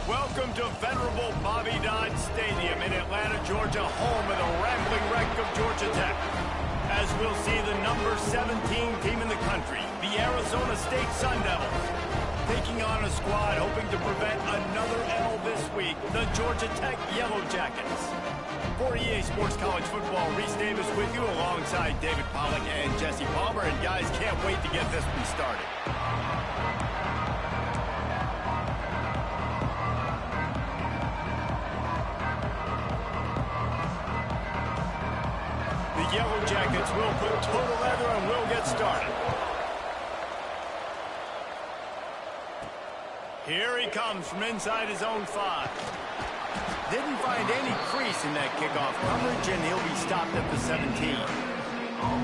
Welcome to venerable Bobby Dodd Stadium in Atlanta, Georgia, home of the rambling wreck of Georgia Tech. As we'll see the number 17 team in the country, the Arizona State Sun Devils, taking on a squad hoping to prevent another L this week, the Georgia Tech Yellow Jackets. For EA Sports College Football, Reese Davis with you alongside David Pollack and Jesse Palmer. And guys, can't wait to get this one started. The Yellow Jackets will put total leather and we'll get started. Here he comes from inside his own 5. Didn't find any crease in that kickoff coverage, and he'll be stopped at the 17.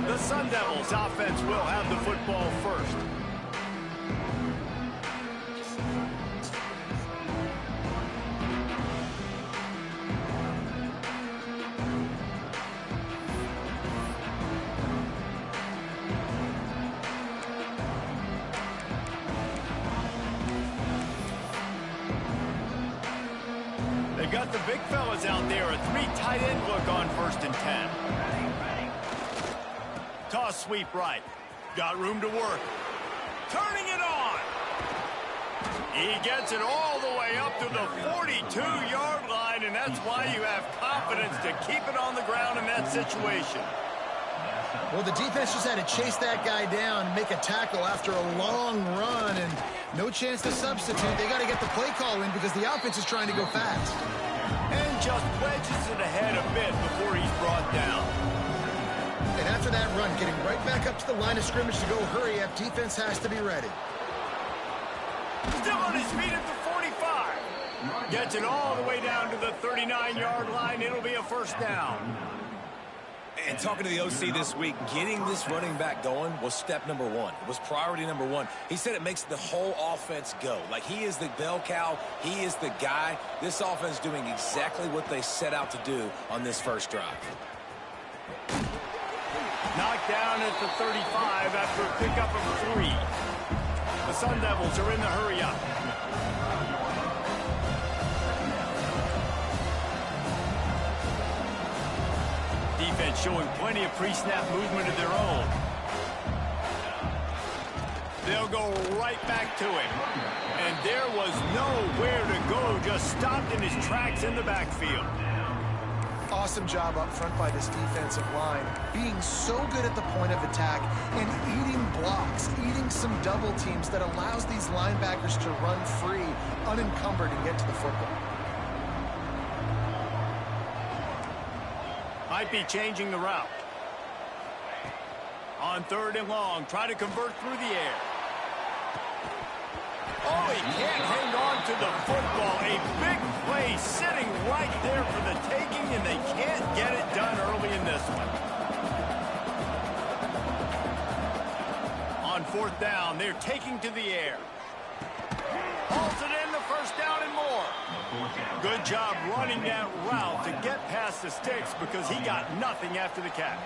The Sun Devils offense will have the football first. Got the big fellas out there, a 3 tight end look on 1st and 10. Toss sweep right. Got room to work. Turning it on. He gets it all the way up to the 42-yard line, and that's why you have confidence to keep it on the ground in that situation. Well, the defense just had to chase that guy down and make a tackle after a long run, and no chance to substitute. They got to get the play call in because the offense is trying to go fast. And just wedges it ahead a bit before he's brought down. And after that run, getting right back up to the line of scrimmage to go hurry up, defense has to be ready. Still on his feet at the 45. Gets it all the way down to the 39-yard line. It'll be a 1st down. And talking to the OC this week, getting this running back going was step number 1. It was priority number 1. He said it makes the whole offense go. Like, he is the bell cow. He is the guy. This offense doing exactly what they set out to do on this first drive. Knocked down at the 35 after a pickup of 3. The Sun Devils are in the hurry-up. Defense showing plenty of pre-snap movement of their own. They'll go right back to him. And there was nowhere to go, just stopped in his tracks in the backfield. Awesome job up front by this defensive line, being so good at the point of attack and eating blocks, eating some double teams that allows these linebackers to run free, unencumbered, and get to the football. Might be changing the route. On 3rd and long, try to convert through the air. Oh, he can't hang on to the football. A big play sitting right there for the taking, and they can't get it done early in this one. On 4th down, they're taking to the air. Hauls it in, the 1st down and more. Good job running that route to get past the sticks because he got nothing after the catch.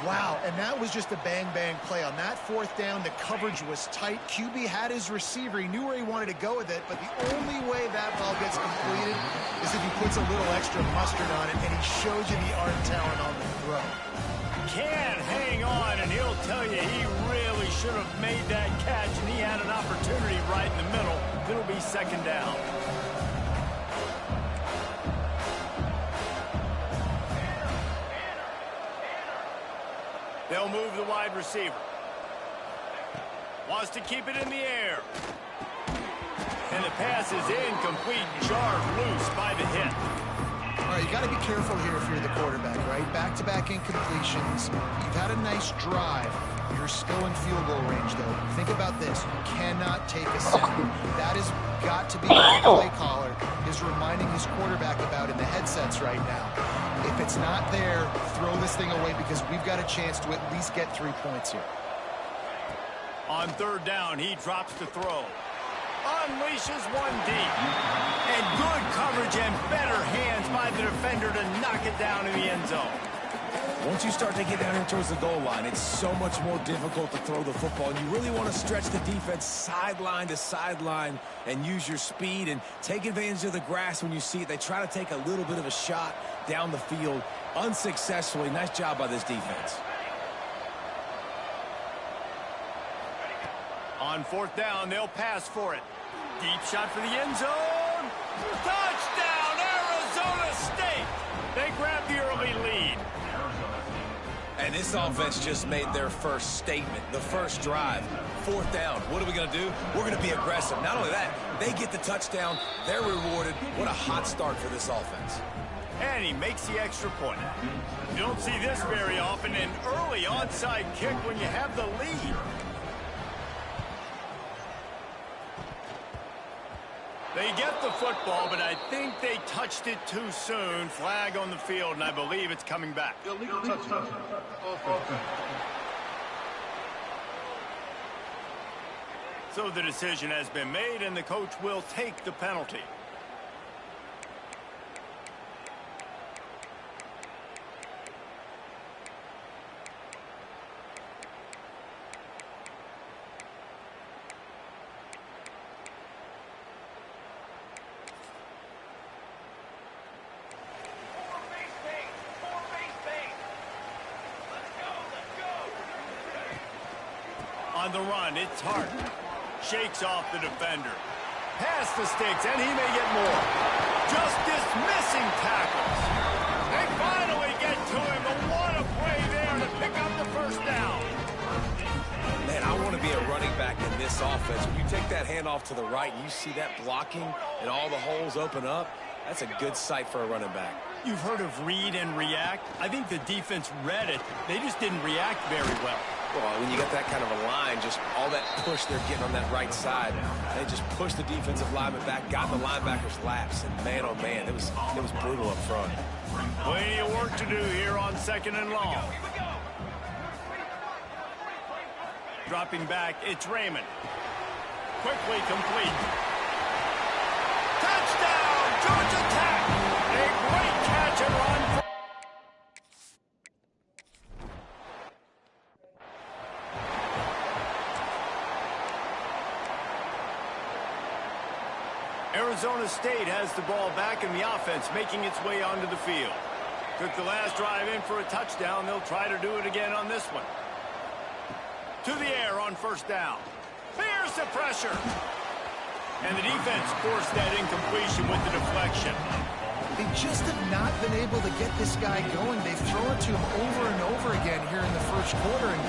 Wow, and that was just a bang-bang play. On that 4th down, the coverage was tight. QB had his receiver. He knew where he wanted to go with it, but the only way that ball gets completed is if he puts a little extra mustard on it, and he shows you the arm talent on the throw. Can't hang on, and he'll tell you he really should have made that catch, and he had an opportunity right in the middle. It'll be 2nd down. They'll move the wide receiver. Wants to keep it in the air. And the pass is incomplete, jarred loose by the hit. All right, you got to be careful here if you're the quarterback, right? Back-to-back incompletions. You've had a nice drive. You're still in field goal range, though. Think about this. You cannot take a sack. That has got to be what the play caller is reminding his quarterback about in the headsets right now. If it's not there, throw this thing away because we've got a chance to at least get 3 points here. On 3rd down, he drops to throw. Unleashes one deep. And good coverage and better hands by the defender to knock it down in the end zone. Once you start to get down here towards the goal line, it's so much more difficult to throw the football. And you really want to stretch the defense sideline to sideline and use your speed and take advantage of the grass when you see it. They try to take a little bit of a shot down the field unsuccessfully. Nice job by this defense. On fourth down, they'll pass for it. Deep shot for the end zone. Touchdown, Arizona State! They grab the early lead. And this offense just made their first statement, the first drive. Fourth down. What are we going to do? We're going to be aggressive. Not only that, they get the touchdown. They're rewarded. What a hot start for this offense. And he makes the extra point. You don't see this very often, an early onside kick when you have the lead. They get the football, but I think they touched it too soon. Flag on the field, and I believe it's coming back. Illegal touchdown. Offense. So the decision has been made, and the coach will take the penalty. On the run, it's Hart. Shakes off the defender. Past the sticks, and he may get more. Just dismissing tackles. They finally get to him, but what a play there to pick up the first down. Man, I want to be a running back in this offense. When you take that handoff to the right, and you see that blocking and all the holes open up, that's a good sight for a running back. You've heard of read and react. I think the defense read it. They just didn't react very well. Well, when you get that kind of a line, just all that push they're getting on that right side, they just pushed the defensive lineman back, got in the linebacker's laps, and man, oh man, it was brutal up front. Plenty of work to do here on second and long. Dropping back, it's Raymond. Quickly complete. Touchdown, Georgia Tech! A great catch and run. Arizona State has the ball back in the offense, making its way onto the field. Took the last drive in for a touchdown. They'll try to do it again on this one. To the air on first down. Fears the pressure. And the defense forced that incompletion with the deflection. They just have not been able to get this guy going. They've thrown it to him over and over again here in the first quarter, and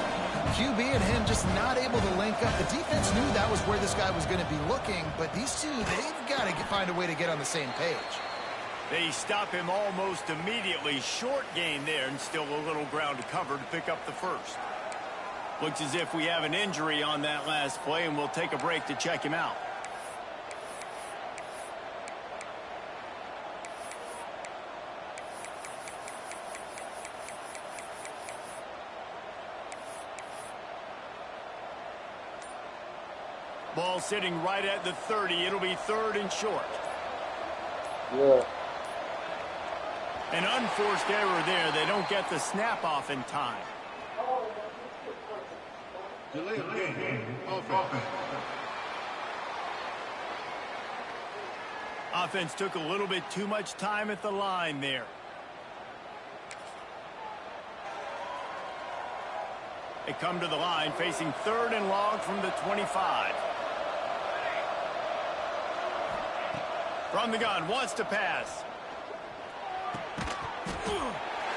QB and him just not able to link up. The defense knew that was where this guy was going to be looking, but these two, they've got to find a way to get on the same page. They stop him almost immediately. Short gain there, and still a little ground to cover to pick up the first. Looks as if we have an injury on that last play, and we'll take a break to check him out. Ball sitting right at the 30. It'll be third and short. Yeah. An unforced error there. They don't get the snap off in time. Delay of game. Offense. Offense took a little bit too much time at the line there. They come to the line facing third and long from the 25. From the gun, wants to pass.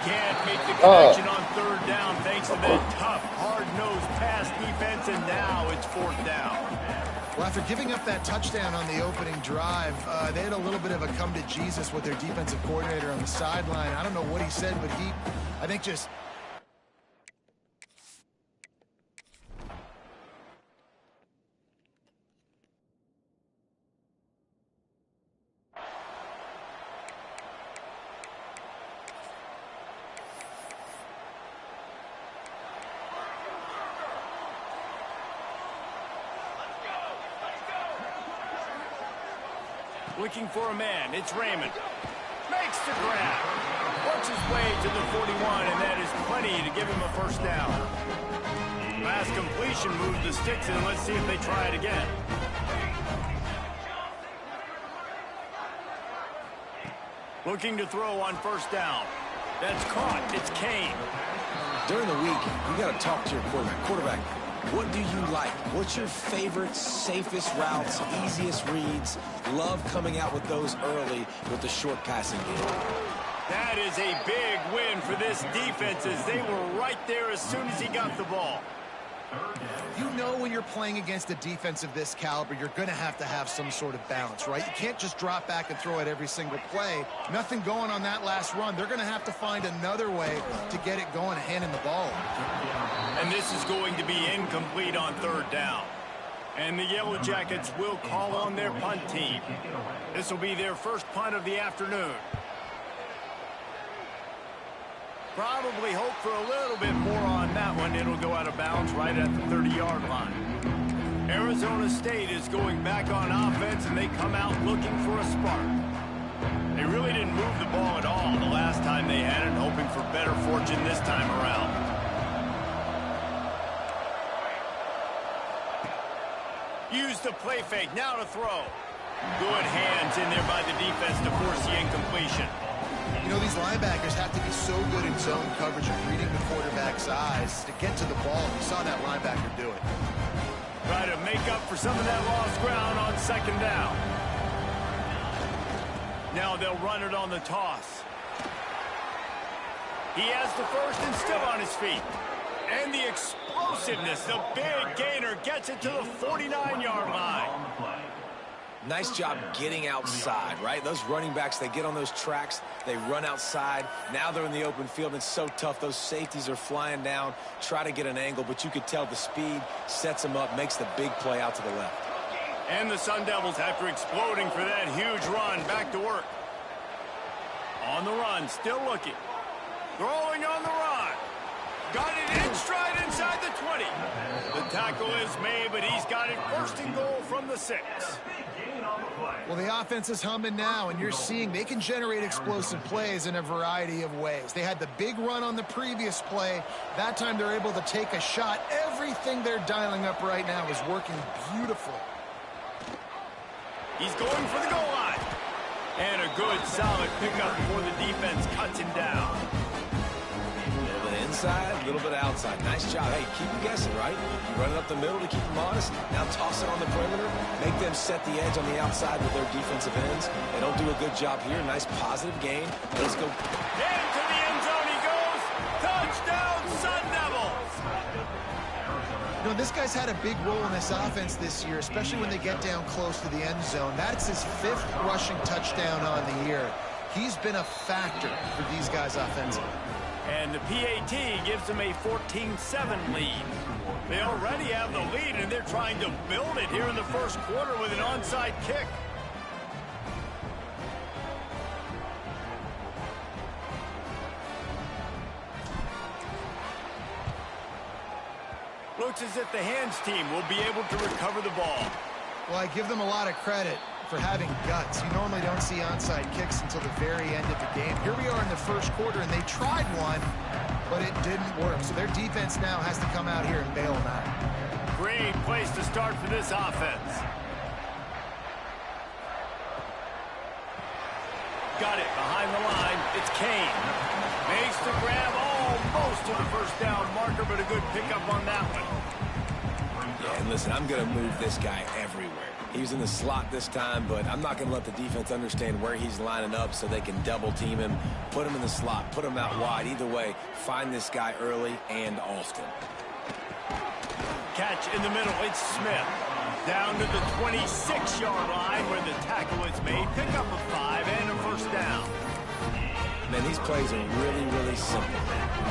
Can't make the connection on third down thanks to that tough, hard-nosed pass defense, and now it's fourth down. Well, after giving up that touchdown on the opening drive, they had a little bit of a come to Jesus with their defensive coordinator on the sideline. I don't know what he said, but I think just... Looking for a man. It's Raymond. Makes the grab. works his way to the 41, and that is plenty to give him a first down. Last completion moved the sticks, and let's see if they try it again. Looking to throw on first down. That's caught. It's Kane. During the week, you got to talk to your quarterback. What do you like? What's your favorite, safest routes, easiest reads? Love coming out with those early with the short passing game. That is a big win for this defense as they were right there as soon as he got the ball. You know when you're playing against a defense of this caliber, you're going to have some sort of balance, right? You can't just drop back and throw it every single play. Nothing going on that last run. They're going to have to find another way to get it going, handing the ball off. And this is going to be incomplete on third down. And the Yellow Jackets will call on their punt team. This will be their first punt of the afternoon. Probably hope for a little bit more on that one. It'll go out of bounds right at the 30-yard line. Arizona State is going back on offense, and they come out looking for a spark. They really didn't move the ball at all the last time they had it, hoping for better fortune this time around. Use the play fake, now to throw. Good hands in there by the defense to force the incompletion. You know, these linebackers have to be so good in zone coverage and reading the quarterback's eyes to get to the ball. You saw that linebacker do it. Try to make up for some of that lost ground on second down. Now they'll run it on the toss. He has the first and still on his feet. And the explosiveness, the big gainer gets it to the 49-yard line. Nice job getting outside, right? Those running backs, they get on those tracks, they run outside. Now they're in the open field, and it's so tough. Those safeties are flying down, try to get an angle, but you could tell the speed sets them up, makes the big play out to the left. And the Sun Devils, after exploding for that huge run, back to work. On the run, still looking. Throwing on the run. Got it in stride inside the 20. The tackle is made, but he's got it first and goal from the 6. Well, the offense is humming now, and you're seeing they can generate explosive plays in a variety of ways. They had the big run on the previous play. That time they're able to take a shot. Everything they're dialing up right now is working beautifully. He's going for the goal line. And a good, solid pickup before the defense cuts him down. A little bit inside, a little bit outside. Nice job. Hey, keep them guessing, right? You run it up the middle to keep them honest. Now toss it on the perimeter. Make them set the edge on the outside with their defensive ends. They don't do a good job here. Nice positive gain. Let's go. Into the end zone he goes. Touchdown, Sun Devils. You know, this guy's had a big role in this offense this year, especially when they get down close to the end zone. That's his 5th rushing touchdown on the year. He's been a factor for these guys offensively. And the PAT gives them a 14-7 lead. They already have the lead, and they're trying to build it here in the first quarter with an onside kick. Looks as if the hands team will be able to recover the ball. Well, I give them a lot of credit for having guts. You normally don't see onside kicks until the very end of the game. Here we are in the first quarter, and they tried one, but it didn't work. So their defense now has to come out here and bail them out. Great place to start for this offense. Got it behind the line. It's Kane. Makes the grab almost to the first down marker, but a good pickup on that one. Yeah, and listen, I'm going to move this guy everywhere. He was in the slot this time, but I'm not going to let the defense understand where he's lining up so they can double team him, put him in the slot, put him out wide. Either way, find this guy early and often. Catch in the middle. It's Smith. Down to the 26-yard line where the tackle is made. Pick up a 5 and a first down. Man, these plays are really, really simple.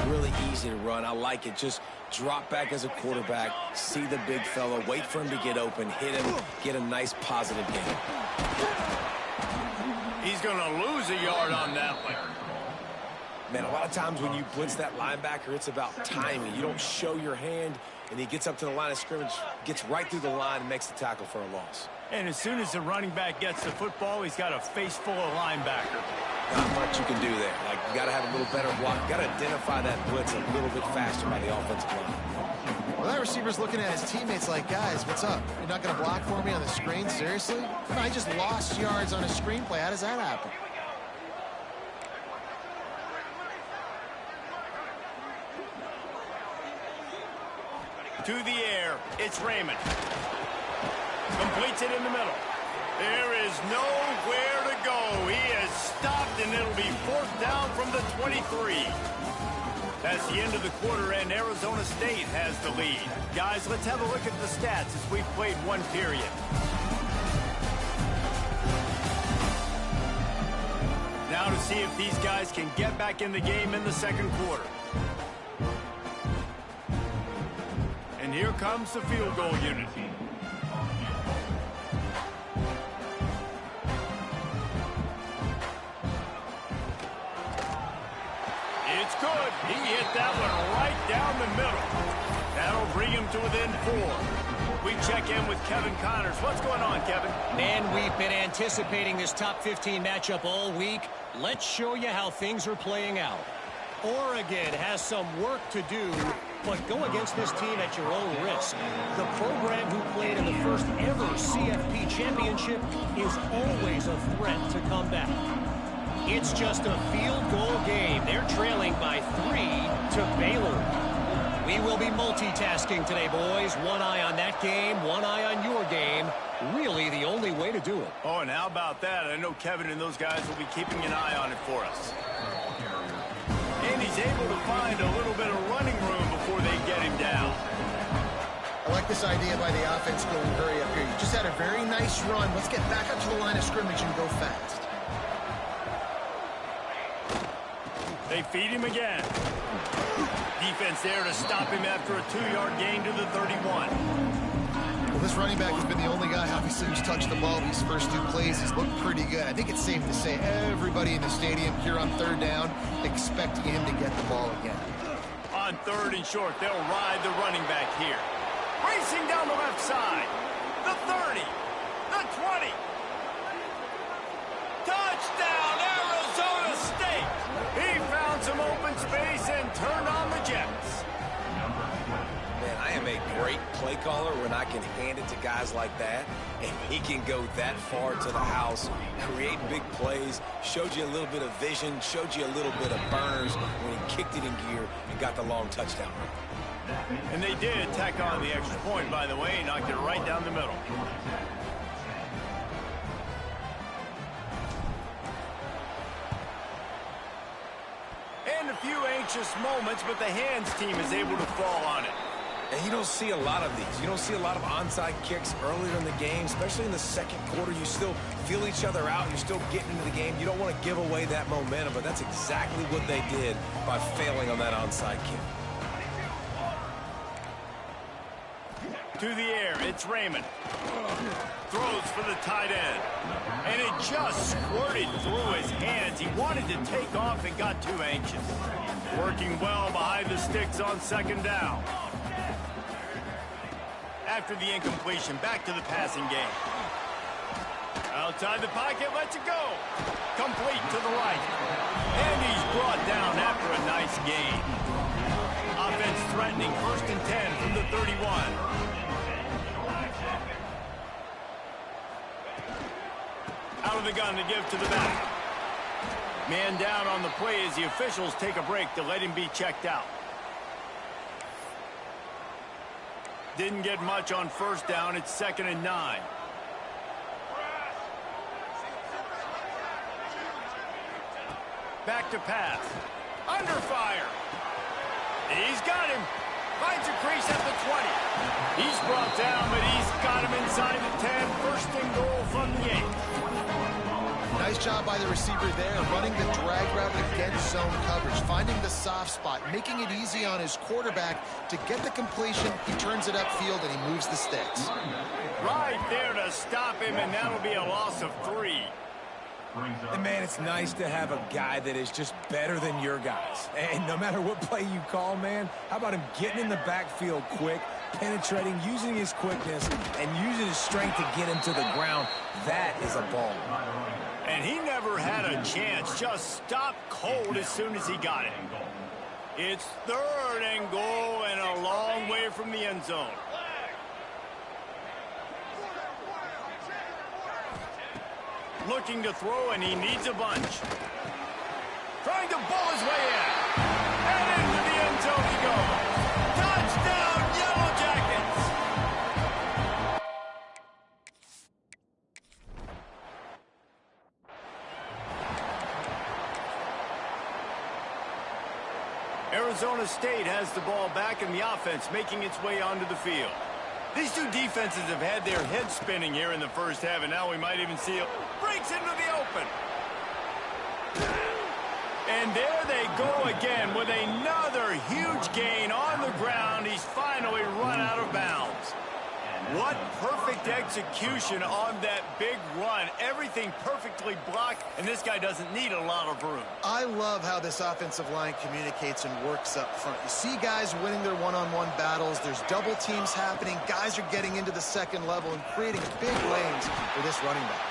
Really easy to run. I like it. Just drop back as a quarterback, see the big fella, wait for him to get open, hit him, get a nice positive gain. He's going to lose a yard on that one. Man, a lot of times when you blitz that linebacker, it's about timing. You don't show your hand, and he gets up to the line of scrimmage, gets right through the line, and makes the tackle for a loss. And as soon as the running back gets the football, he's got a face full of linebacker. Not much you can do there. Like, you got to have a little better block. You got to identify that blitz a little bit faster by the offensive line. Well, that receiver's looking at his teammates like, guys, what's up? You're not going to block for me on the screen? Seriously? No, I just lost yards on a screenplay. How does that happen? To the air, it's Raymond. Completes it in the middle. There is nowhere to go. He is stopped, and it'll be 4th down from the 23. That's the end of the quarter, and Arizona State has the lead. Guys, let's have a look at the stats as we've played one period. Now to see if these guys can get back in the game in the second quarter. And here comes the field goal unit. It's good. He hit that one right down the middle. That'll bring him to within 4. We check in with Kevin Connors. What's going on, Kevin? And we've been anticipating this top 15 matchup all week. Let's show you how things are playing out. Oregon has some work to do, but go against this team at your own risk. The program who played in the first ever CFP championship is always a threat to come back. It's just a field goal game. They're trailing by 3 to Baylor. We will be multitasking today, boys. One eye on that game, one eye on your game. Really the only way to do it. Oh, and how about that? I know Kevin and those guys will be keeping an eye on it for us. And he's able to find a little bit of running room before they get him down. I like this idea by the offense going hurry up here. You just had a very nice run. Let's get back up to the line of scrimmage and go fast. They feed him again. Defense there to stop him after a 2-yard gain to the 31. Well, this running back has been the only guy, obviously, who's touched the ball these first 2 plays. He's looked pretty good. I think it's safe to say everybody in the stadium here on 3rd down expecting him to get the ball again. On 3rd and short, they'll ride the running back here. Racing down the left side. The 30. The 20. Touchdown, Arizona State! He found some open space and turned on the Jets. Man, I am a great play caller when I can hand it to guys like that, and he can go that far to the house, create big plays, showed you a little bit of vision, showed you a little bit of burners when he kicked it in gear and got the long touchdown. And they did tack on the extra point, by the way, knocked it right down the middle. And a few anxious moments, but the hands team is able to fall on it. And you don't see a lot of these. You don't see a lot of onside kicks earlier in the game, especially in the second quarter. You still feel each other out. You're still getting into the game. You don't want to give away that momentum, but that's exactly what they did by failing on that onside kick. To the air, it's Raymond. Throws for the tight end. And it just squirted through his hands. He wanted to take off and got too anxious. Working well behind the sticks on 2nd down. After the incompletion, back to the passing game. Outside the pocket, lets it go. Complete to the right. And he's brought down after a nice gain. Offense threatening, 1st and 10 from the 31. Out of the gun to give to the back. Man down on the play as the officials take a break to let him be checked out. Didn't get much on 1st down. It's 2nd and 9. Back to pass. Under fire. He's got him. Finds a crease at the 20. He's brought down, but he's got him inside the 10. 1st and goal from the 8. Nice job by the receiver there, running the drag route against zone coverage, finding the soft spot, making it easy on his quarterback to get the completion. He turns it upfield, and he moves the sticks. Right there to stop him, and that'll be a loss of 3. And, man, it's nice to have a guy that is just better than your guys. And no matter what play you call, man, how about him getting in the backfield quick, penetrating, using his quickness, and using his strength to get him to the ground? That is a ball. And he never had a chance. Just stopped cold as soon as he got it. It's 3rd and goal and a long way from the end zone. Looking to throw, and he needs a bunch. Trying to bull his way in. And into the end zone he goes. Touchdown, Yellow Jackets! Arizona State has the ball back in the offense, making its way onto the field. These two defenses have had their heads spinning here in the first half, and now we might even see it. Breaks into the open. And there they go again with another huge gain on the ground. He's finally run out of bounds. What perfect execution on that big run. Everything perfectly blocked, and this guy doesn't need a lot of room. I love how this offensive line communicates and works up front. You see guys winning their one-on-one battles. There's double teams happening. Guys are getting into the second level and creating big lanes for this running back.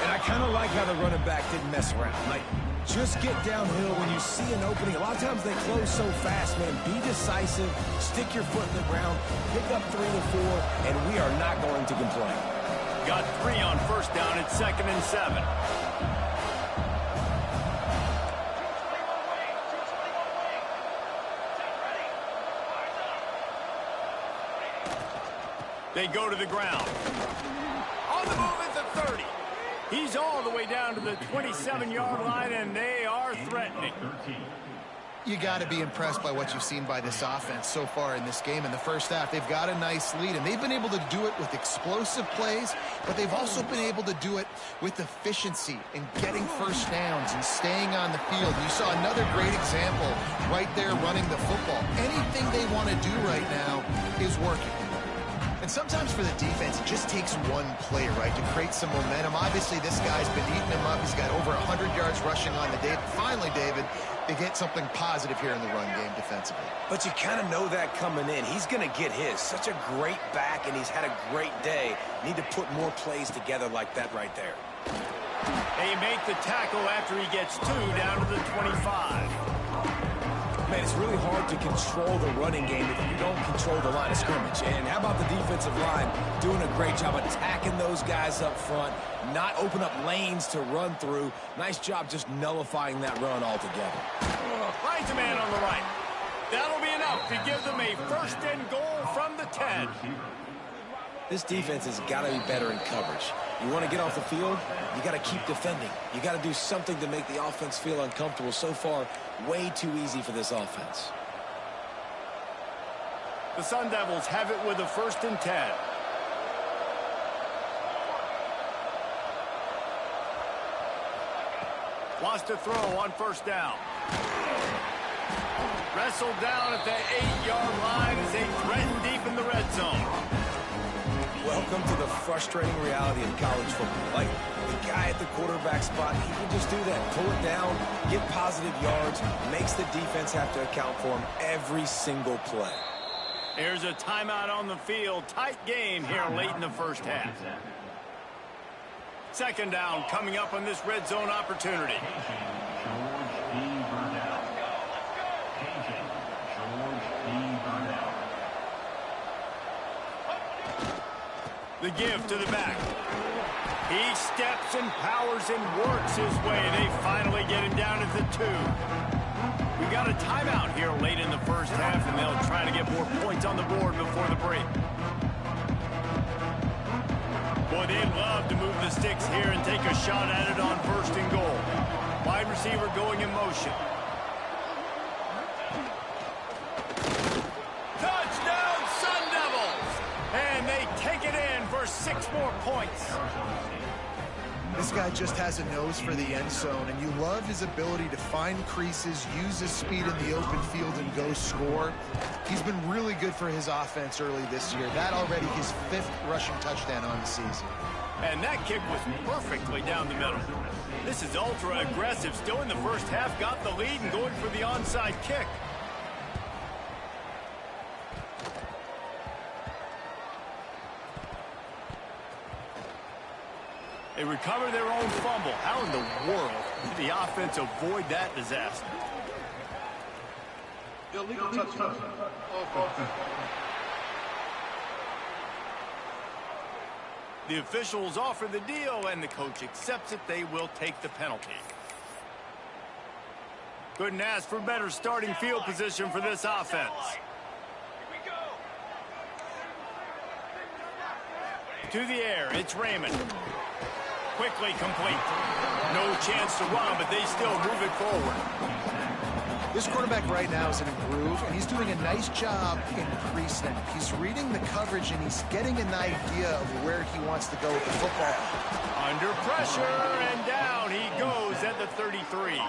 And I kind of like how the running back didn't mess around. Like, just get downhill when you see an opening. A lot of times they close so fast, man. Be decisive, stick your foot in the ground, pick up 3 to 4, and we are not going to complain. Got 3 on first down at 2nd and 7. They go to the ground. On the move at the 30. He's all the way down to the 27-yard line, and they are threatening. You got to be impressed by what you've seen by this offense so far in this game. In the first half, they've got a nice lead, and they've been able to do it with explosive plays, but they've also been able to do it with efficiency and getting first downs and staying on the field. You saw another great example right there running the football. Anything they want to do right now is working. And sometimes for the defense, it just takes one play, right, to create some momentum. Obviously, this guy's been eating him up. He's got over 100 yards rushing on the day. Finally, David, they get something positive here in the run game defensively. But you kind of know that coming in. He's going to get his. Such a great back, and he's had a great day. Need to put more plays together like that right there. They make the tackle after he gets 2 down to the 25. Man, it's really hard to control the running game if you don't control the line of scrimmage. And how about the defensive line doing a great job attacking those guys up front, not open up lanes to run through. Nice job just nullifying that run altogether. Finds a man on the right. That'll be enough to give them a 1st and goal from the 10. This defense has got to be better in coverage. You want to get off the field, you got to keep defending. You got to do something to make the offense feel uncomfortable. So far, way too easy for this offense. The Sun Devils have it with a 1st and 10. Wants to throw on 1st down. Wrestled down at the 8-yard line as they threaten deep in the red zone. Welcome to the frustrating reality of college football. Like, the guy at the quarterback spot, he can just do that. Pull it down, get positive yards, makes the defense have to account for him every single play. Here's a timeout on the field. Tight game here late in the first half. 2nd down coming up on this red zone opportunity. The give to the back. He steps and powers and works his way. They finally get him down at the 2. We got a timeout here late in the first half, and they'll try to get more points on the board before the break. Boy, they'd love to move the sticks here and take a shot at it on 1st and goal. Wide receiver going in motion. Touchdown, Sun Devils! And they take it in for 6 more points. This guy just has a nose for the end zone, and you love his ability to find creases, use his speed in the open field, and go score. He's been really good for his offense early this year. That already his 5th rushing touchdown on the season. And that kick was perfectly down the middle. This is ultra aggressive. Still in the first half, got the lead and going for the onside kick. They recover their own fumble. How in the world did the offense avoid that disaster? Illegal touchdown. Offense. The officials offer the deal, and the coach accepts it. They will take the penalty. Couldn't ask for better starting field position for this offense. To the air, it's Raymond. Quickly complete. No chance to run, but they still move it forward. This quarterback right now is in a groove, and he's doing a nice job in pre-snap. He's reading the coverage, and he's getting an idea of where he wants to go with the football. Under pressure, and down he goes at the 33.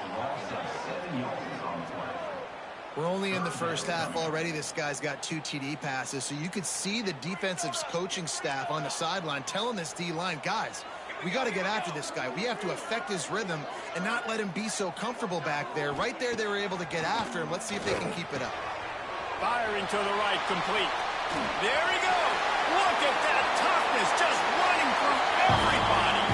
We're only in the first half already. This guy's got 2 TD passes, so you could see the defensive coaching staff on the sideline telling this D-line, guys, we got to get after this guy. We have to affect his rhythm and not let him be so comfortable back there. Right there, they were able to get after him. Let's see if they can keep it up. Firing to the right, complete. There he goes. Look at that toughness, just running through everybody.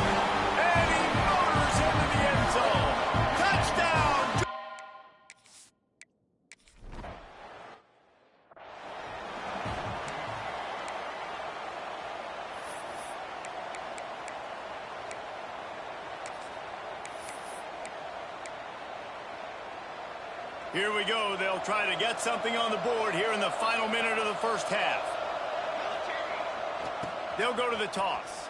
And he motors into the end zone. Touchdown. Here we go. They'll try to get something on the board here in the final minute of the first half. They'll go to the toss.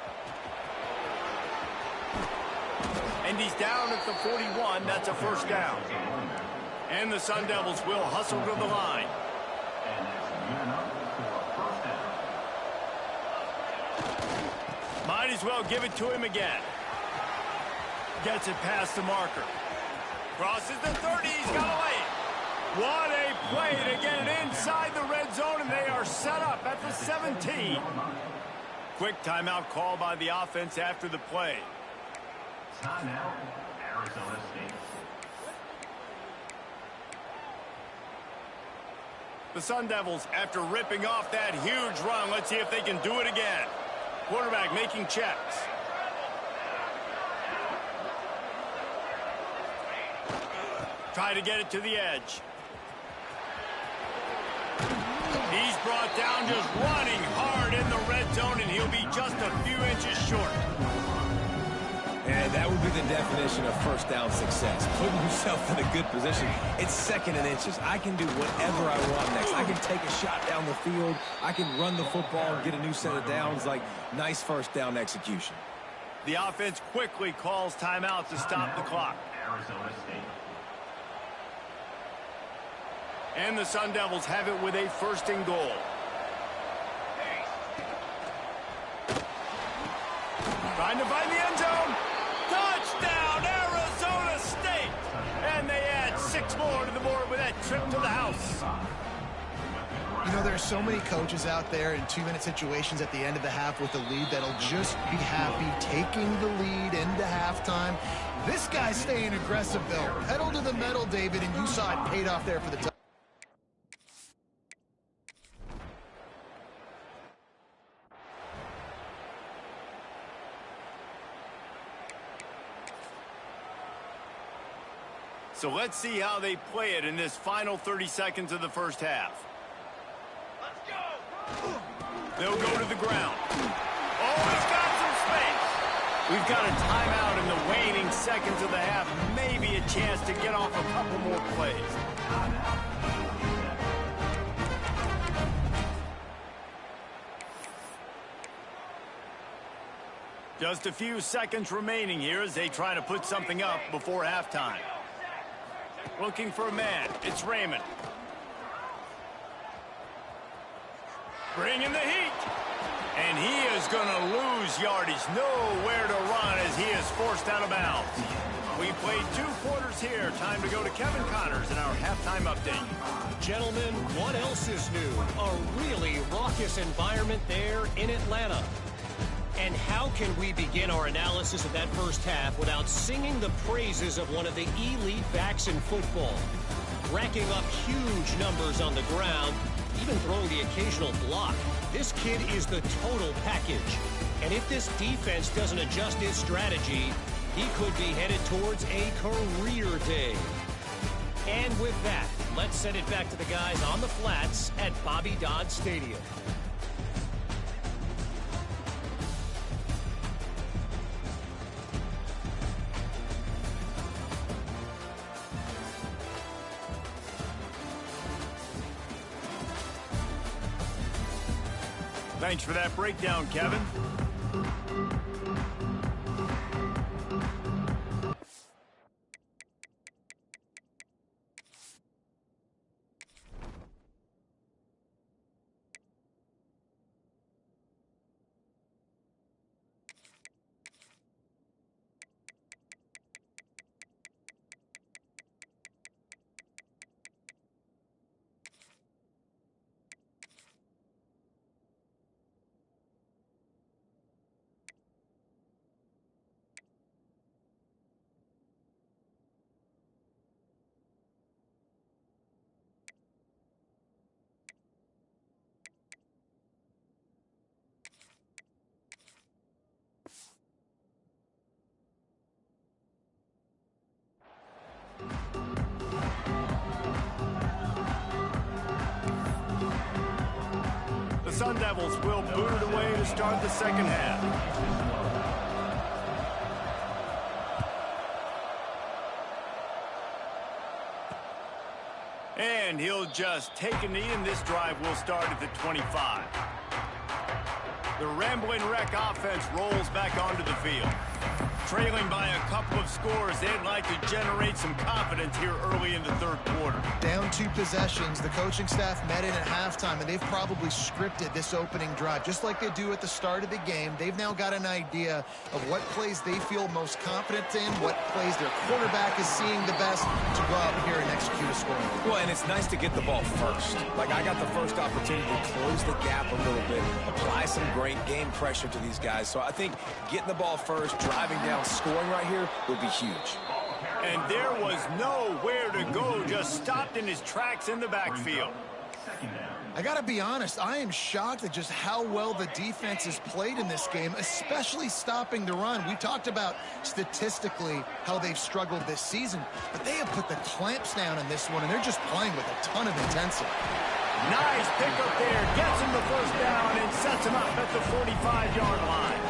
And he's down at the 41. That's a first down. And the Sun Devils will hustle to the line. Might as well give it to him again. Gets it past the marker. Crosses the 30. He's got a lane. What a play to get it inside the red zone, and they are set up at the 17. Quick timeout call by the offense after the play. Timeout, Arizona State. The Sun Devils, after ripping off that huge run, let's see if they can do it again. Quarterback making checks. Try to get it to the edge. He's brought down just running hard in the red zone, and he'll be just a few inches short. And that would be the definition of first down success. Putting yourself in a good position. It's second and inches. I can do whatever I want next. I can take a shot down the field. I can run the football and get a new set of downs. Like, nice first down execution. The offense quickly calls timeout to stop the clock. Arizona State. And the Sun Devils have it with a first and goal. Trying to find the end zone. Touchdown, Arizona State! And they add 6 more to the board with that trip to the house. You know, there's so many coaches out there in 2-minute situations at the end of the half with the lead that'll just be happy taking the lead into halftime. This guy's staying aggressive, though. Pedal to the metal, David, and you saw it paid off there for the touchdown. So let's see how they play it in this final 30 seconds of the first half. Let's go! They'll go to the ground. Oh, he's got some space. We've got a timeout in the waning seconds of the half. Maybe a chance to get off a couple more plays. Just a few seconds remaining here as they try to put something up before halftime. Looking for a man. It's Raymond. Bringing the heat. And he is going to lose yardage. Nowhere to run as he is forced out of bounds. We played 2 quarters here. Time to go to Kevin Connors in our halftime update. Gentlemen, what else is new? A really raucous environment there in Atlanta. And how can we begin our analysis of that first half without singing the praises of one of the elite backs in football? Racking up huge numbers on the ground, even throwing the occasional block. This kid is the total package. And if this defense doesn't adjust its strategy, he could be headed towards a career day. And with that, let's send it back to the guys on the flats at Bobby Dodd Stadium. Thanks for that breakdown, Kevin. The Sun Devils will boot it away to start the second half. And he'll just take a knee, and this drive will start at the 25. The Rambling Wreck offense rolls back onto the field. Trailing by a couple of scores, they'd like to generate some confidence here early in the third quarter. Down 2 possessions, the coaching staff met in at halftime, and they've probably scripted this opening drive. Just like they do at the start of the game, they've now got an idea of what plays they feel most confident in, what plays their quarterback is seeing the best to go out here and execute a score. Well, and it's nice to get the ball first. Like, I got the first opportunity to close the gap a little bit, apply some great game pressure to these guys. So I think getting the ball first, driving down, scoring right here would be huge. And there was nowhere to go, just stopped in his tracks in the backfield. I got to be honest, I am shocked at just how well the defense has played in this game, especially stopping the run. We talked about statistically how they've struggled this season, but they have put the clamps down in this one, and they're just playing with a ton of intensity. Nice pickup there, gets him the first down and sets him up at the 45-yard line.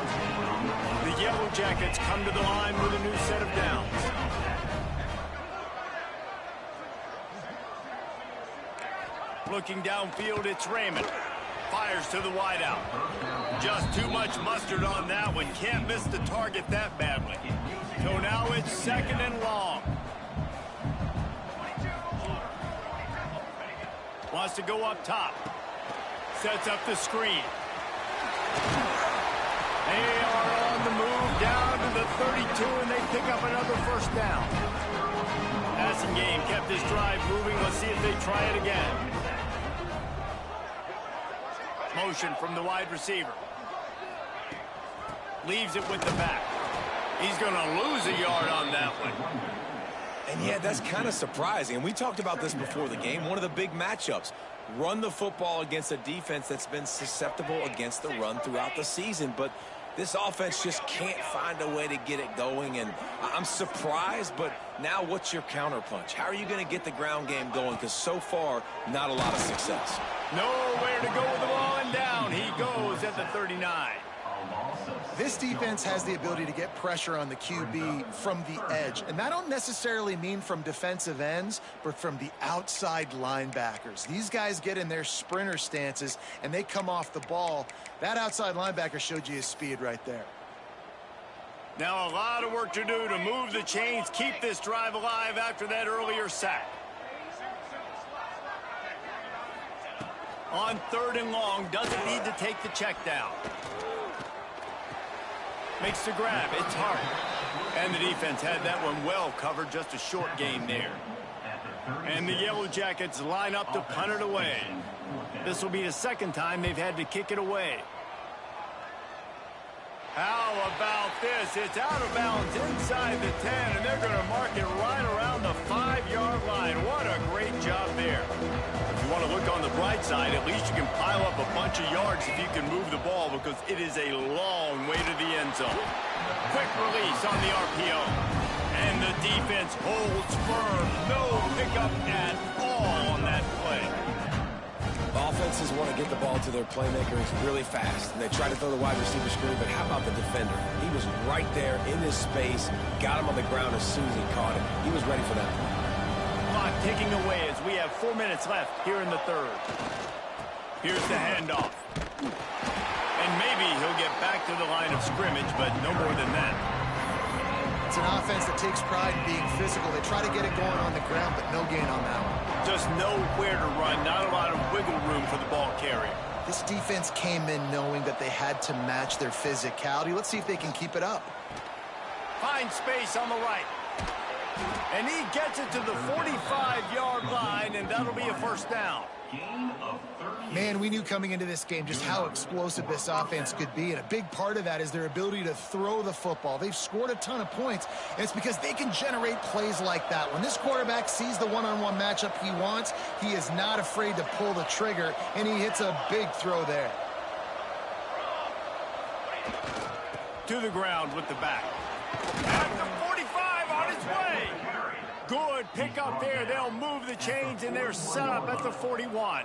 The Yellow Jackets come to the line with a new set of downs. Looking downfield, it's Raymond. Fires to the wideout. Just too much mustard on that one. Can't miss the target that badly. So now it's second and long. Wants to go up top. Sets up the screen. They are on the move down to the 32, and they pick up another first down. Passing game kept this drive moving. Let's see if they try it again. Motion from the wide receiver. Leaves it with the back. He's going to lose a yard on that one. And yeah, that's kind of surprising. And we talked about this before the game. One of the big matchups. Run the football against a defense that's been susceptible against the run throughout the season. But this offense just can't find a way to get it going. And I'm surprised, but now what's your counterpunch? How are you going to get the ground game going? Because so far, not a lot of success. Nowhere to go with the ball, and down he goes at the 39. This defense has the ability to get pressure on the QB from the edge. And that don't necessarily mean from defensive ends, but from the outside linebackers. These guys get in their sprinter stances, and they come off the ball. That outside linebacker showed you his speed right there. Now a lot of work to do to move the chains, keep this drive alive after that earlier sack. On third and long, doesn't need to take the check down. Makes the grab, it's hard. And the defense had that one well covered, just a short gain there. And the Yellow Jackets line up to punt it away. This will be the second time they've had to kick it away. How about this? It's out of bounds inside the 10, and they're going to mark it right around the 5-yard line. What a great job there. If you want to look on the bright side, at least you can pile up a bunch of yards if you can move the ball because it is a long way to the end zone. Quick release on the RPO. And the defense holds firm. No pickup at all on that play. Offenses want to get the ball to their playmakers really fast, and they try to throw the wide receiver screen, but how about the defender? He was right there in his space, got him on the ground as soon as he caught it. He was ready for that. Clock ticking away as we have 4 minutes left here in the third. Here's the handoff. And maybe he'll get back to the line of scrimmage, but no more than that. It's an offense that takes pride in being physical. They try to get it going on the ground, but no gain on that one. Just nowhere to run, not a lot of wiggle room for the ball carrier. This defense came in knowing that they had to match their physicality. Let's see if they can keep it up. Finds space on the right. And he gets it to the 45-yard line, and that'll be a first down. Gain of 30. Man, we knew coming into this game just how explosive this offense could be, and a big part of that is their ability to throw the football. They've scored a ton of points, and it's because they can generate plays like that. When this quarterback sees the one-on-one matchup he wants, he is not afraid to pull the trigger, and he hits a big throw there. To the ground with the back. At the 45 on his way. Good pickup there. They'll move the chains, and they're set up at the 41.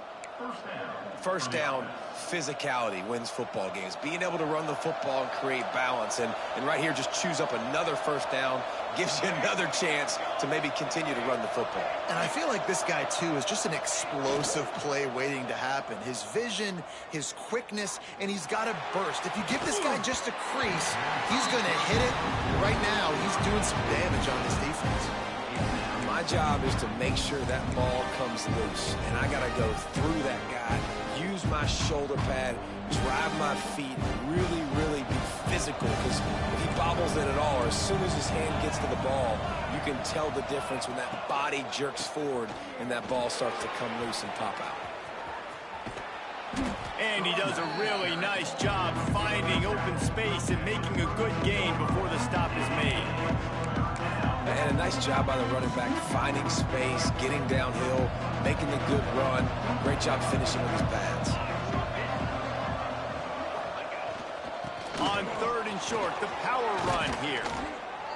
First down, physicality wins football games. Being able to run the football and create balance. And right here, just choose up another first down, gives you another chance to maybe continue to run the football. And I feel like this guy, too, is just an explosive play waiting to happen. His vision, his quickness, and he's got a burst. If you give this guy just a crease, he's going to hit it. Right now, he's doing some damage on this defense. My job is to make sure that ball comes loose, and I got to go through that guy, use my shoulder pad, drive my feet, really, really be physical, because if he bobbles it at all, or as soon as his hand gets to the ball, you can tell the difference when that body jerks forward and that ball starts to come loose and pop out. And he does a really nice job finding open space and making a good gain before the stop is made. And a nice job by the running back, finding space, getting downhill, making a good run. Great job finishing with his pads. On third and short, the power run here.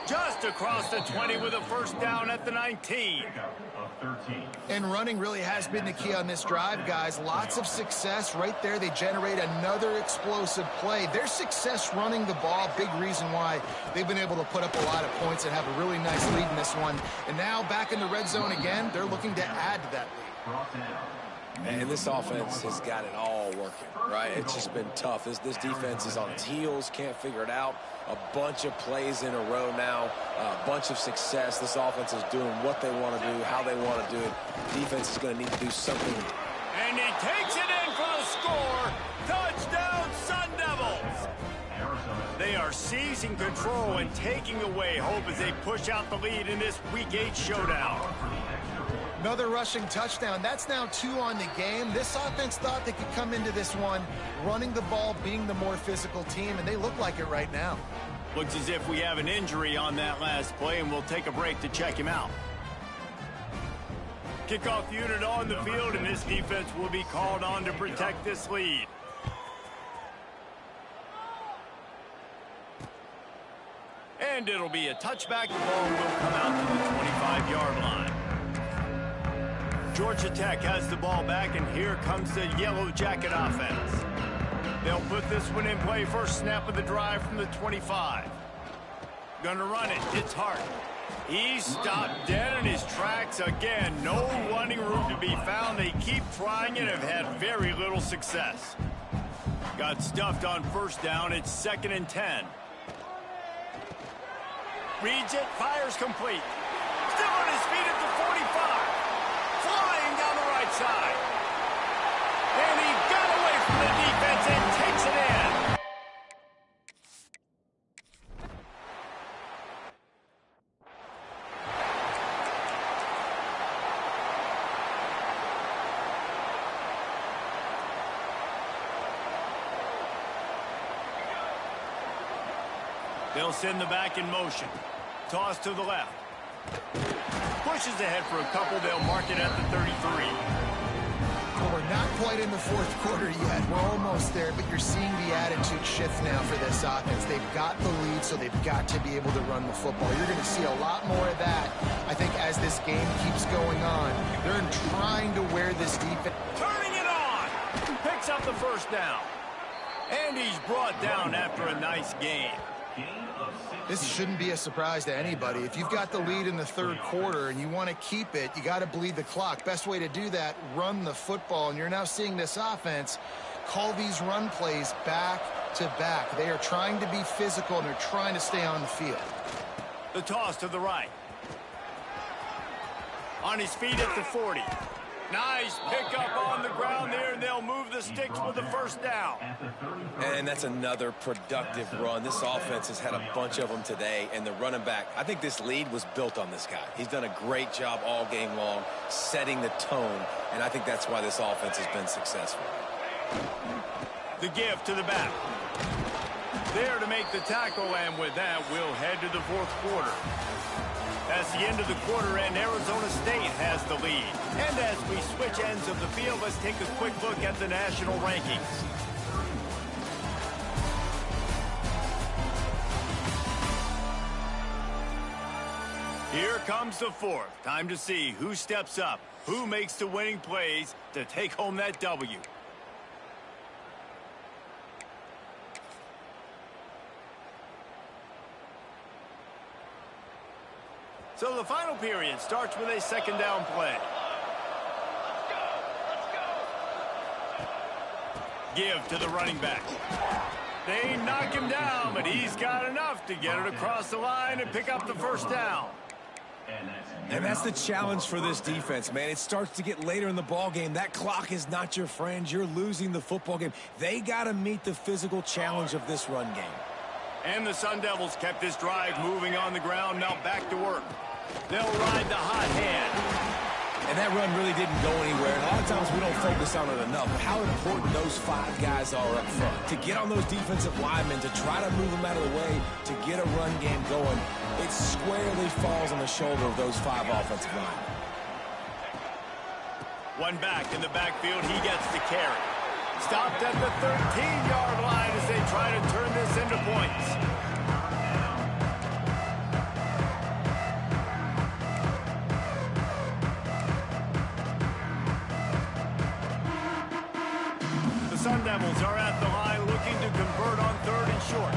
Just across the 20 with a first down at the 19. And running really has been the key on this drive, guys. Lots of success right there. They generate another explosive play. Their success running the ball, big reason why they've been able to put up a lot of points and have a really nice lead in this one. And now back in the red zone again, they're looking to add to that lead. And this offense has got it all working, right? It's just been tough. This defense is on its heels, can't figure it out. A bunch of plays in a row now, a bunch of success. This offense is doing what they want to do, how they want to do it. Defense is going to need to do something. And he takes it in for the score. Touchdown, Sun Devils. They are seizing control and taking away hope as they push out the lead in this Week 8 showdown. Another rushing touchdown. That's now 2 on the game. This offense thought they could come into this one running the ball, being the more physical team, and they look like it right now. Looks as if we have an injury on that last play, and we'll take a break to check him out. Kickoff unit on the field, and this defense will be called on to protect this lead. And it'll be a touchback. The ball will come out to the 25-yard line. Georgia Tech has the ball back, and here comes the Yellow Jacket offense. They'll put this one in play. First snap of the drive from the 25. Gonna run it. It's Hart. He's stopped dead in his tracks again. No running room to be found. They keep trying and have had very little success. Got stuffed on first down. It's 2nd and 10. Reads it. Fires complete. Still on his feet at the 45. Flying down the right side. And he got away from the defense and takes it in. They'll send the back in motion. Toss to the left. Pushes ahead for a couple. They'll mark it at the 33. Well, we're not quite in the fourth quarter yet. We're almost there, but you're seeing the attitude shift now for this offense. They've got the lead, so they've got to be able to run the football. You're going to see a lot more of that, I think, as this game keeps going on. They're trying to wear this defense. Turning it on. Picks up the first down. And he's brought down after a nice game. This shouldn't be a surprise to anybody. If you've got the lead in the third quarter and you want to keep it, you got to bleed the clock. Best way to do that, run the football. And you're now seeing this offense call these run plays back to back. They are trying to be physical, and they're trying to stay on the field. The toss to the right. On his feet at the 40. Nice pickup on the ground there, and they'll move the sticks with the first down. And that's another productive run. This offense has had a bunch of them today, and the running back, I think this lead was built on this guy. He's done a great job all game long, setting the tone, and I think that's why this offense has been successful. The give to the back. There to make the tackle, and with that, we'll head to the fourth quarter. As the end of the quarter, and Arizona State has the lead. And as we switch ends of the field, let's take a quick look at the national rankings. Here comes the fourth. Time to see who steps up, who makes the winning plays to take home that W. So the final period starts with a second down play. Give to the running back. They knock him down, but he's got enough to get it across the line and pick up the first down. And that's the challenge for this defense, man. It starts to get later in the ball game. That clock is not your friend. You're losing the football game. They got to meet the physical challenge of this run game. And the Sun Devils kept this drive moving on the ground. Now back to work. They'll ride the hot hand. And that run really didn't go anywhere. And a lot of times we don't focus on it enough. But how important those five guys are up front. To get on those defensive linemen, to try to move them out of the way, to get a run game going, it squarely falls on the shoulder of those five offensive linemen. One back in the backfield. He gets the carry. Stopped at the 13-yard line as they try to turn this into points. Sun Devils are at the line looking to convert on third and short.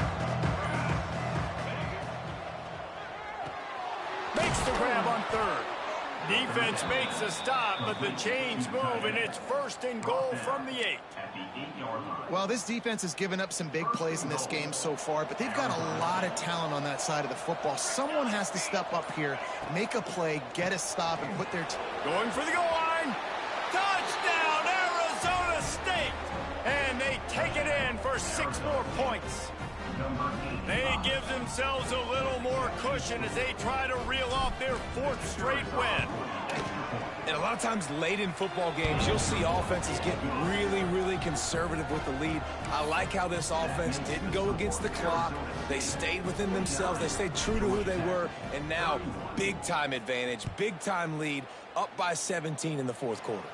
Makes the grab on third. Defense makes a stop, but the chains move, and it's first and goal from the 8. Well, this defense has given up some big plays in this game so far, but they've got a lot of talent on that side of the football. Someone has to step up here, make a play, get a stop, and put their... Going for the goal line. Touchdown, Arizona State! And they take it in for 6 more points. They give themselves a little more cushion as they try to reel off their 4th straight win. And a lot of times late in football games, you'll see offenses get really, really conservative with the lead. I like how this offense didn't go against the clock. They stayed within themselves. They stayed true to who they were. And now, big-time advantage, big-time lead, up by 17 in the fourth quarter.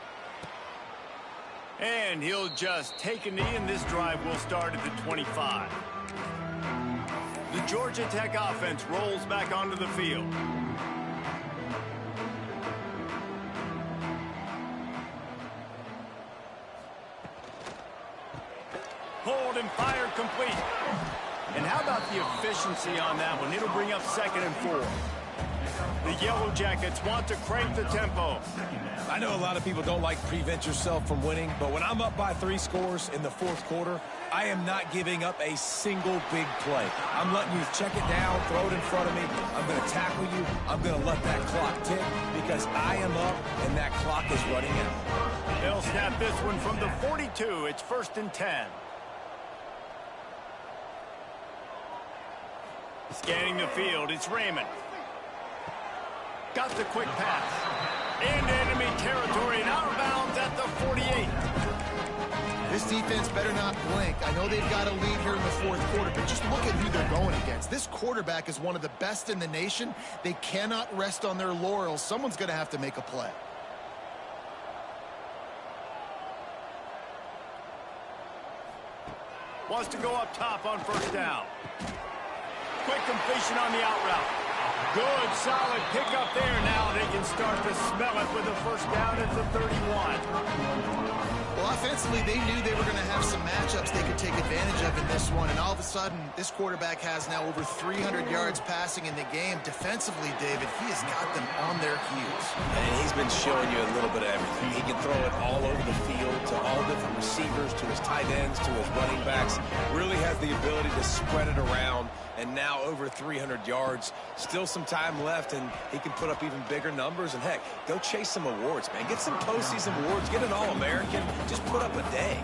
And he'll just take a knee, and this drive will start at the 25. The Georgia Tech offense rolls back onto the field. Pulled and fired complete. And how about the efficiency on that one? It'll bring up 2nd and 4. The Yellow Jackets want to crank the tempo. I know a lot of people don't like prevent yourself from winning, but when I'm up by 3 scores in the fourth quarter, I am not giving up a single big play. I'm letting you check it down, throw it in front of me. I'm going to tackle you. I'm going to let that clock tick because I am up and that clock is running out. They'll snap this one from the 42. It's 1st and 10. Scanning the field, it's Raymond. Got the quick pass. Into enemy territory and out of bounds at the 48. This defense better not blink. I know they've got a lead here in the fourth quarter, but just look at who they're going against. This quarterback is one of the best in the nation. They cannot rest on their laurels. Someone's going to have to make a play. Wants to go up top on first down. Quick completion on the out route. Good, solid pickup there. Now they can start to smell it with a first down at the 31. Well, offensively, they knew they were going to have some matchups they could take advantage of in this one, and all of a sudden, this quarterback has now over 300 yards passing in the game. Defensively, David, he has got them on their heels. And he's been showing you a little bit of everything. He can throw it all over the field to all different receivers, to his tight ends, to his running backs. Really has the ability to spread it around, and now over 300 yards. Still some time left, and he can put up even bigger numbers. And, heck, go chase some awards, man. Get some postseason awards. Get an All-American. Just put up a day.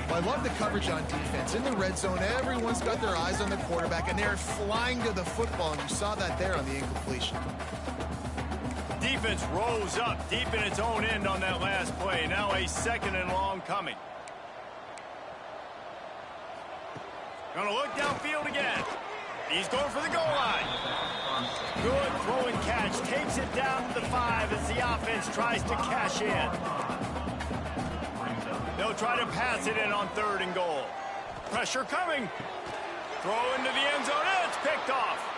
Well, I love the coverage on defense. In the red zone, everyone's got their eyes on the quarterback, and they're flying to the football, and you saw that there on the incompletion. Defense rose up deep in its own end on that last play. Now a 2nd and long coming. Gonna look downfield again. He's going for the goal line. Good throw and catch. Takes it down to the 5 as the offense tries to cash in. They'll try to pass it in on 3rd and goal. Pressure coming. Throw into the end zone. It's picked off.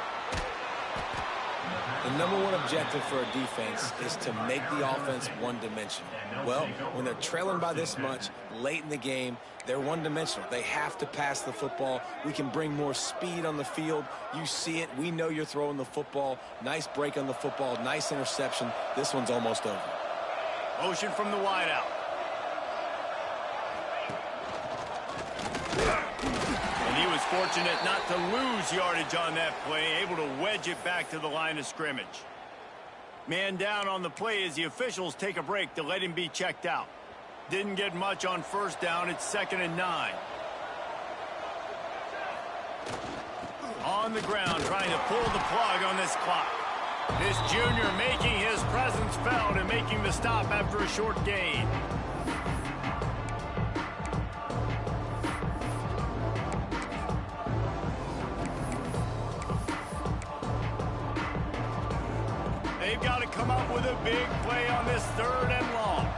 The number one objective for a defense is to make the offense one-dimensional. Well, when they're trailing by this much late in the game, they're one-dimensional. They have to pass the football. We can bring more speed on the field. You see it. We know you're throwing the football. Nice break on the football. Nice interception. This one's almost over. Motion from the wideout. And he was fortunate not to lose yardage on that play, able to wedge it back to the line of scrimmage. Man down on the play as the officials take a break to let him be checked out. Didn't get much on first down. It's 2nd and 9. On the ground, trying to pull the plug on this clock. This junior making his presence felt and making the stop after a short gain. They've got to come up with a big play on this 3rd and long.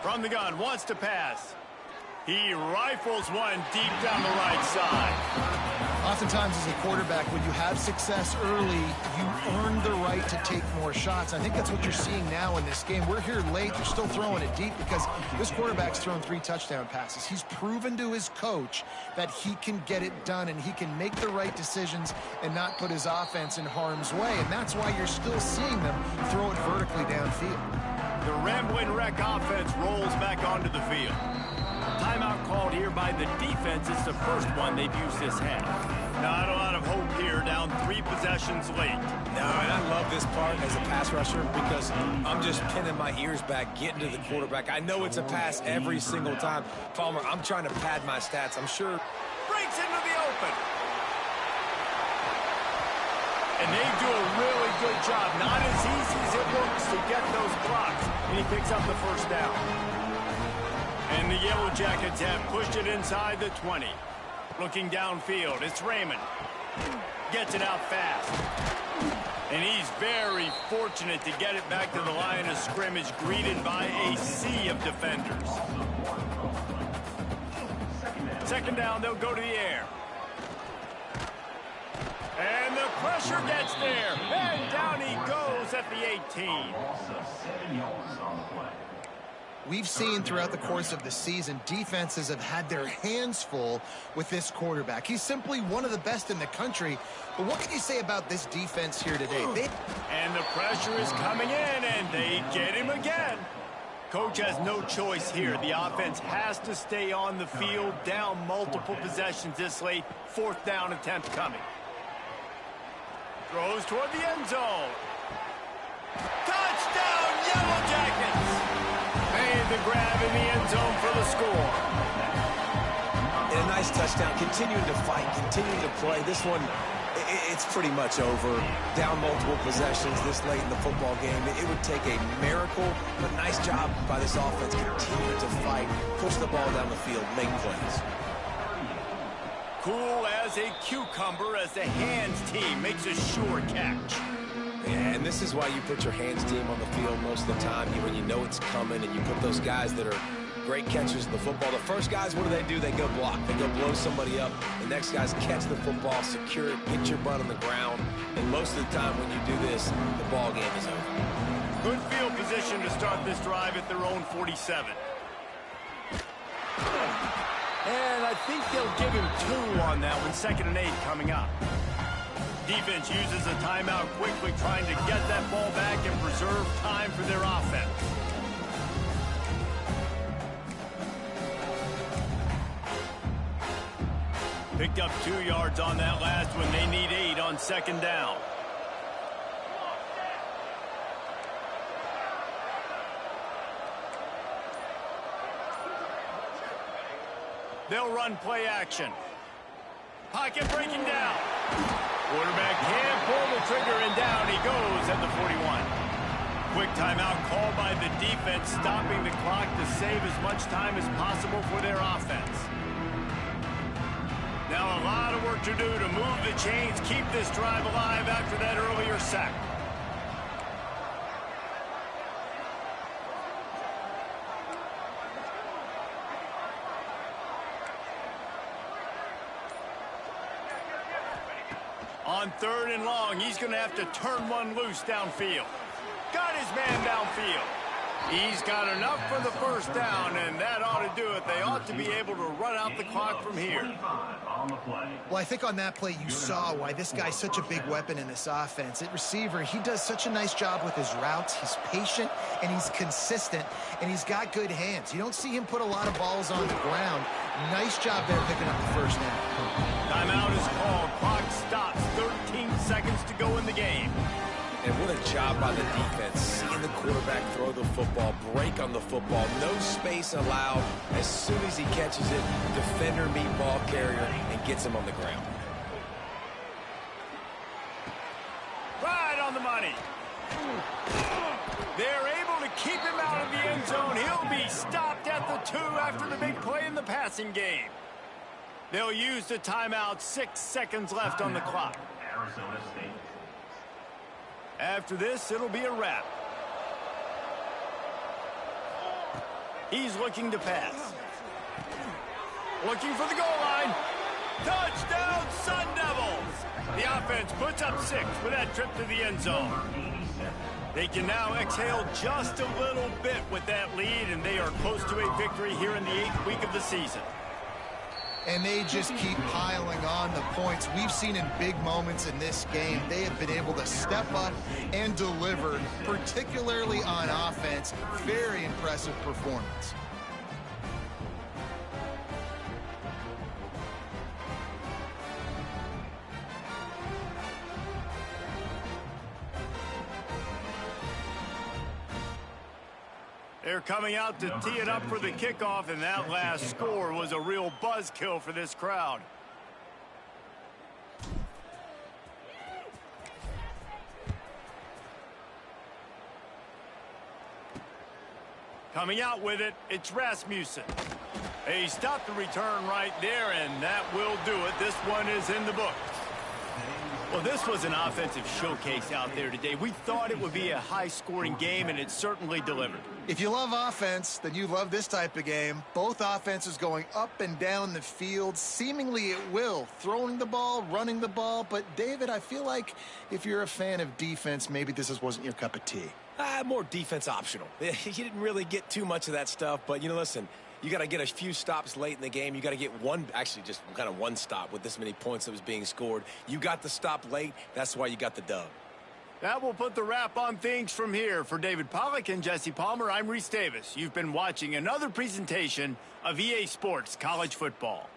From the gun, wants to pass. He rifles one deep down the right side. Oftentimes as a quarterback, when you have success early, you earn the right to take more shots. I think that's what you're seeing now in this game. We're here late. They're still throwing it deep because this quarterback's thrown 3 touchdown passes. He's proven to his coach that he can get it done and he can make the right decisions and not put his offense in harm's way. And that's why you're still seeing them throw it vertically downfield. The Rambling Wreck offense rolls back onto the field. Timeout called here by the defense. It's the first one they've used this half. Not a lot of hope here, down 3 possessions late. No, and I love this part as a pass rusher because I'm just pinning my ears back, getting to the quarterback. I know it's a pass every single time. Palmer, I'm trying to pad my stats. I'm sure. Breaks into the open. And they do a really good job. Not as easy as it looks to get those blocks. And he picks up the first down. And the Yellow Jackets have pushed it inside the 20. Looking downfield, it's Raymond. Gets it out fast. And he's very fortunate to get it back to the line of scrimmage, greeted by a sea of defenders. 2nd down, they'll go to the air. And the pressure gets there. And down he goes at the 18. We've seen throughout the course of the season, defenses have had their hands full with this quarterback. He's simply one of the best in the country. But what can you say about this defense here today? And the pressure is coming in, and they get him again. Coach has no choice here. The offense has to stay on the field, down multiple possessions this late. 4th down attempt coming. Throws toward the end zone. Touchdown, Yellow Jackets! Made the grab in the end zone for the score. And a nice touchdown. Continuing to fight, continuing to play. This one, it's pretty much over. Down multiple possessions this late in the football game. It would take a miracle, but nice job by this offense. Continue to fight, push the ball down the field, make plays. Cool as a cucumber as the hands team makes a sure catch. And and this is why you put your hands team on the field most of the time when you know it's coming, and you put those guys that are great catchers of the football. The first guys, what do? They go block. They go blow somebody up. The next guys catch the football, secure it, get your butt on the ground. And most of the time when you do this, the ball game is over. Good field position to start this drive at their own 47. And I think they'll give him 2 on that one. 2nd and 8 coming up. Defense uses a timeout quickly, trying to get that ball back and preserve time for their offense. Picked up 2 yards on that last one. They need 8 on 2nd down. They'll run play action. Pocket breaking down. Quarterback can't pull the trigger, and down he goes at the 41. Quick timeout called by the defense, stopping the clock to save as much time as possible for their offense. Now a lot of work to do to move the chains, keep this drive alive after that earlier sack. On 3rd and long, he's going to have to turn one loose downfield. Got his man downfield. He's got enough for the 1st down, and that ought to do it. They ought to be able to run out the clock from here. Well, I think on that play you saw why this guy's such a big weapon in this offense. At receiver, he does such a nice job with his routes. He's patient, and he's consistent, and he's got good hands. You don't see him put a lot of balls on the ground. Nice job there picking up the 1st down. Timeout is called. Clock stops. 13 seconds to go in the game. And what a job by the defense. Seeing the quarterback throw the football, break on the football, no space allowed. As soon as he catches it, defender meet ball carrier and gets him on the ground. Right on the money. They're able to keep him out of the end zone. He'll be stopped at the 2 after the big play in the passing game. They'll use the timeout. 6 seconds left on the clock. Arizona State. After this, it'll be a wrap. He's looking to pass. Looking for the goal line. Touchdown, Sun Devils! The offense puts up 6 with that trip to the end zone. They can now exhale just a little bit with that lead, and they are close to a victory here in the 8th week of the season. And they just keep piling on the points. We've seen in big moments in this game, they have been able to step up and deliver, particularly on offense. Very impressive performance. They're coming out to tee it up for the kickoff, and that last score was a real buzzkill for this crowd. Coming out with it, it's Rasmussen. He stopped the return right there, and that will do it. This one is in the book. Well, this was an offensive showcase out there today. We thought it would be a high-scoring game, and it certainly delivered. If you love offense, then you love this type of game. Both offenses going up and down the field, seemingly at will, throwing the ball, running the ball. But, David, I feel like if you're a fan of defense, maybe this wasn't your cup of tea. More defense optional. You didn't really get too much of that stuff, but, listen, you got to get a few stops late in the game. You got to get just kind of one stop with this many points that was being scored. You got the stop late. That's why you got the dub. That will put the wrap on things from here. For David Pollack and Jesse Palmer, I'm Reese Davis. You've been watching another presentation of EA Sports College Football.